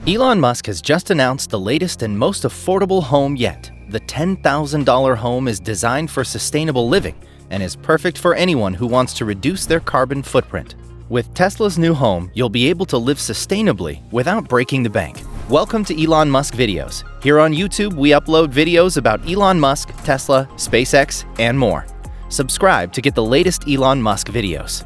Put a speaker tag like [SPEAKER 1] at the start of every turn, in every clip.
[SPEAKER 1] Elon Musk has just announced the latest and most affordable home yet. The $10,000 home is designed for sustainable living and is perfect for anyone who wants to reduce their carbon footprint. With Tesla's new home, you'll be able to live sustainably without breaking the bank. Welcome to Elon Musk Videos. Here on YouTube, we upload videos about Elon Musk, Tesla, SpaceX, and more. Subscribe to get the latest Elon Musk videos.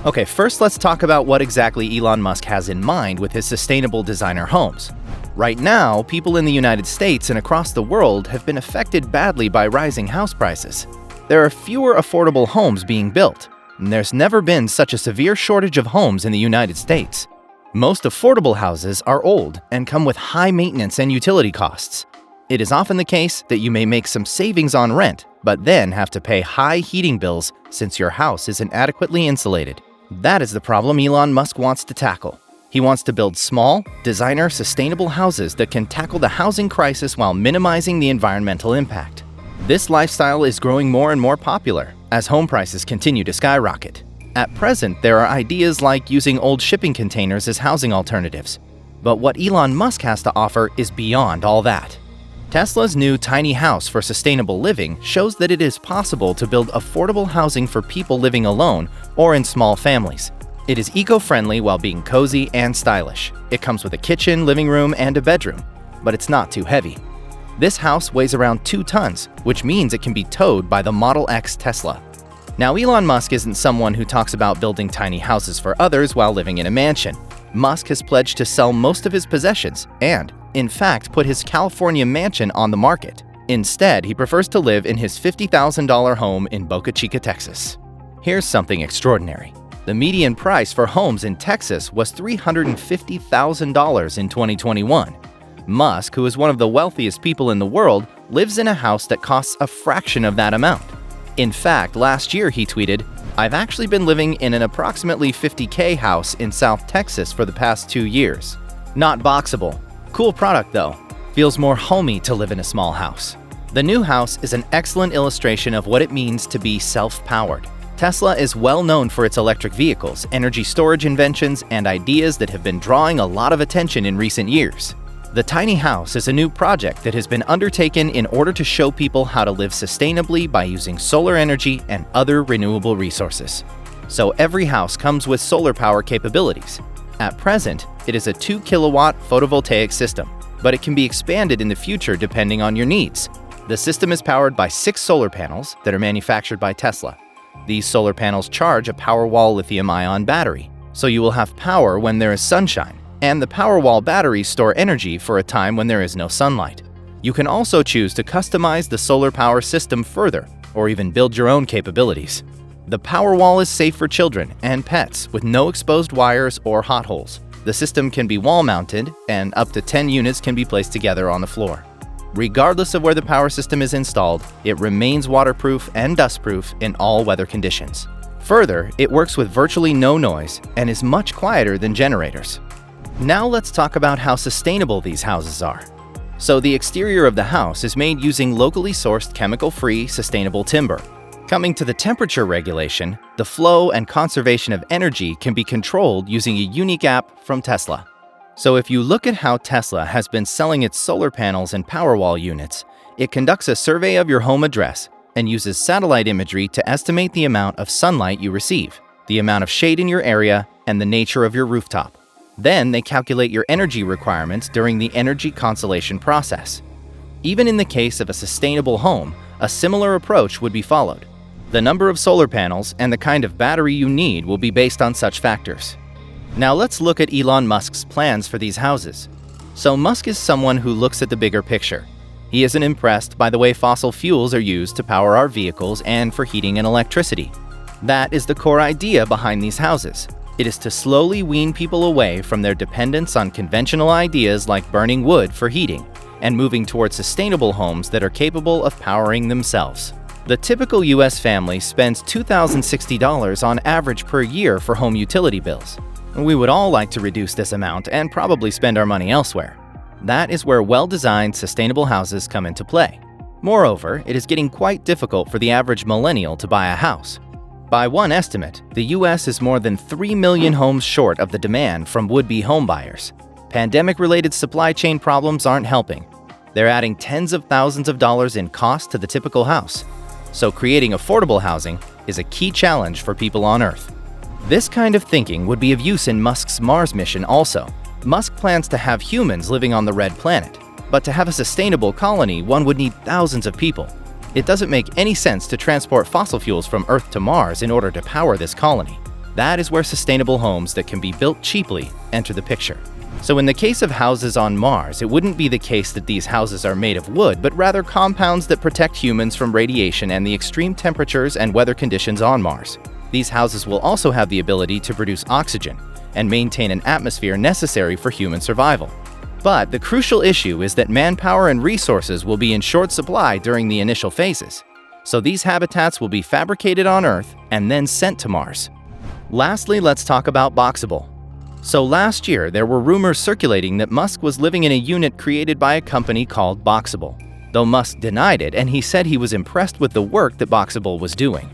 [SPEAKER 1] Okay, first let's talk about what exactly Elon Musk has in mind with his sustainable designer homes. Right now, people in the United States and across the world have been affected badly by rising house prices. There are fewer affordable homes being built, and there's never been such a severe shortage of homes in the United States. Most affordable houses are old and come with high maintenance and utility costs. It is often the case that you may make some savings on rent, but then have to pay high heating bills since your house isn't adequately insulated. That is the problem Elon Musk wants to tackle. He wants to build small, designer, sustainable houses that can tackle the housing crisis while minimizing the environmental impact. This lifestyle is growing more and more popular as home prices continue to skyrocket. At present, there are ideas like using old shipping containers as housing alternatives. But what Elon Musk has to offer is beyond all that. Tesla's new tiny house for sustainable living shows that it is possible to build affordable housing for people living alone or in small families. It is eco-friendly while being cozy and stylish. It comes with a kitchen, living room, and a bedroom, but it's not too heavy. This house weighs around 2 tons, which means it can be towed by the Model X Tesla. Now, Elon Musk isn't someone who talks about building tiny houses for others while living in a mansion. Musk has pledged to sell most of his possessions and, in fact, put his California mansion on the market. Instead, he prefers to live in his $50,000 home in Boca Chica, Texas. Here's something extraordinary. The median price for homes in Texas was $350,000 in 2021. Musk, who is one of the wealthiest people in the world, lives in a house that costs a fraction of that amount. In fact, last year he tweeted, "I've actually been living in an approximately $50K house in South Texas for the past 2 years. Not Boxable. Cool product though. Feels more homey to live in a small house." The new house is an excellent illustration of what it means to be self-powered. Tesla is well known for its electric vehicles, energy storage inventions, and ideas that have been drawing a lot of attention in recent years. The tiny house is a new project that has been undertaken in order to show people how to live sustainably by using solar energy and other renewable resources. So every house comes with solar power capabilities. At present, it is a 2-kilowatt photovoltaic system, but it can be expanded in the future depending on your needs. The system is powered by 6 solar panels that are manufactured by Tesla. These solar panels charge a Powerwall lithium-ion battery, so you will have power when there is sunshine, and the Powerwall batteries store energy for a time when there is no sunlight. You can also choose to customize the solar power system further, or even build your own capabilities. The Powerwall is safe for children and pets with no exposed wires or hot holes. The system can be wall-mounted, and up to 10 units can be placed together on the floor. Regardless of where the power system is installed, it remains waterproof and dustproof in all weather conditions. Further, it works with virtually no noise and is much quieter than generators. Now let's talk about how sustainable these houses are. So the exterior of the house is made using locally sourced chemical-free sustainable timber. Coming to the temperature regulation, the flow and conservation of energy can be controlled using a unique app from Tesla. So if you look at how Tesla has been selling its solar panels and Powerwall units, it conducts a survey of your home address and uses satellite imagery to estimate the amount of sunlight you receive, the amount of shade in your area, and the nature of your rooftop. Then they calculate your energy requirements during the energy consolation process. Even in the case of a sustainable home, a similar approach would be followed. The number of solar panels and the kind of battery you need will be based on such factors. Now let's look at Elon Musk's plans for these houses. So Musk is someone who looks at the bigger picture. He isn't impressed by the way fossil fuels are used to power our vehicles and for heating and electricity. That is the core idea behind these houses. It is to slowly wean people away from their dependence on conventional ideas like burning wood for heating and moving towards sustainable homes that are capable of powering themselves. The typical US family spends $2,060 on average per year for home utility bills. We would all like to reduce this amount and probably spend our money elsewhere. That is where well-designed, sustainable houses come into play. Moreover, it is getting quite difficult for the average millennial to buy a house. By one estimate, the US is more than 3 million homes short of the demand from would-be homebuyers. Pandemic-related supply chain problems aren't helping. They're adding tens of thousands of dollars in cost to the typical house. So creating affordable housing is a key challenge for people on Earth. This kind of thinking would be of use in Musk's Mars mission also. Musk plans to have humans living on the red planet, but to have a sustainable colony, one would need thousands of people. It doesn't make any sense to transport fossil fuels from Earth to Mars in order to power this colony. That is where sustainable homes that can be built cheaply enter the picture. So in the case of houses on Mars, it wouldn't be the case that these houses are made of wood, but rather compounds that protect humans from radiation and the extreme temperatures and weather conditions on Mars. These houses will also have the ability to produce oxygen and maintain an atmosphere necessary for human survival. But the crucial issue is that manpower and resources will be in short supply during the initial phases. So these habitats will be fabricated on Earth and then sent to Mars. Lastly, let's talk about Boxable. So last year, there were rumors circulating that Musk was living in a unit created by a company called Boxable, though Musk denied it and he said he was impressed with the work that Boxable was doing.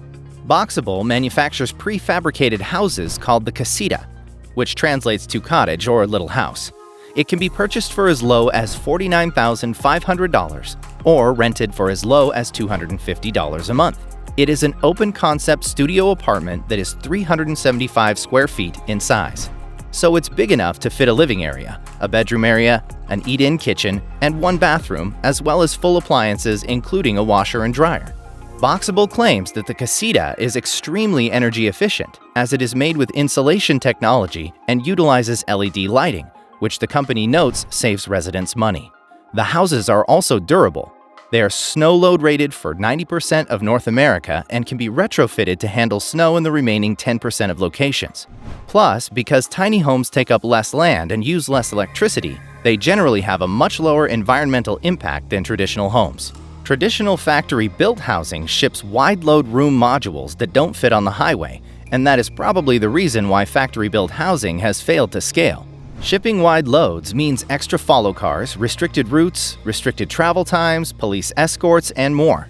[SPEAKER 1] Boxable manufactures prefabricated houses called the casita, which translates to cottage or little house. It can be purchased for as low as $49,500 or rented for as low as $250 a month. It is an open-concept studio apartment that is 375 square feet in size. So it's big enough to fit a living area, a bedroom area, an eat-in kitchen, and one bathroom, as well as full appliances including a washer and dryer. Boxable claims that the casita is extremely energy efficient, as it is made with insulation technology and utilizes LED lighting, which the company notes saves residents money. The houses are also durable. They are snow load rated for 90% of North America and can be retrofitted to handle snow in the remaining 10% of locations. Plus, because tiny homes take up less land and use less electricity, they generally have a much lower environmental impact than traditional homes. Traditional factory-built housing ships wide-load room modules that don't fit on the highway, and that is probably the reason why factory-built housing has failed to scale. Shipping wide loads means extra follow cars, restricted routes, restricted travel times, police escorts, and more.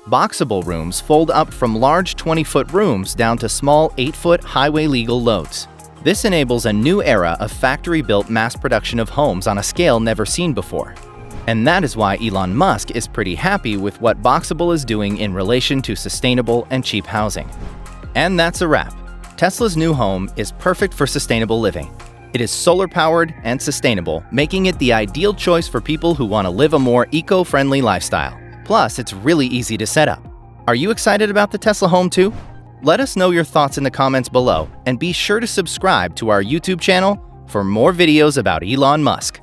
[SPEAKER 1] Boxable rooms fold up from large 20-foot rooms down to small 8-foot highway-legal loads. This enables a new era of factory-built mass production of homes on a scale never seen before. And that is why Elon Musk is pretty happy with what Boxable is doing in relation to sustainable and cheap housing. And that's a wrap. Tesla's new home is perfect for sustainable living. It is solar-powered and sustainable, making it the ideal choice for people who want to live a more eco-friendly lifestyle. Plus, it's really easy to set up. Are you excited about the Tesla home too? Let us know your thoughts in the comments below, and be sure to subscribe to our YouTube channel for more videos about Elon Musk.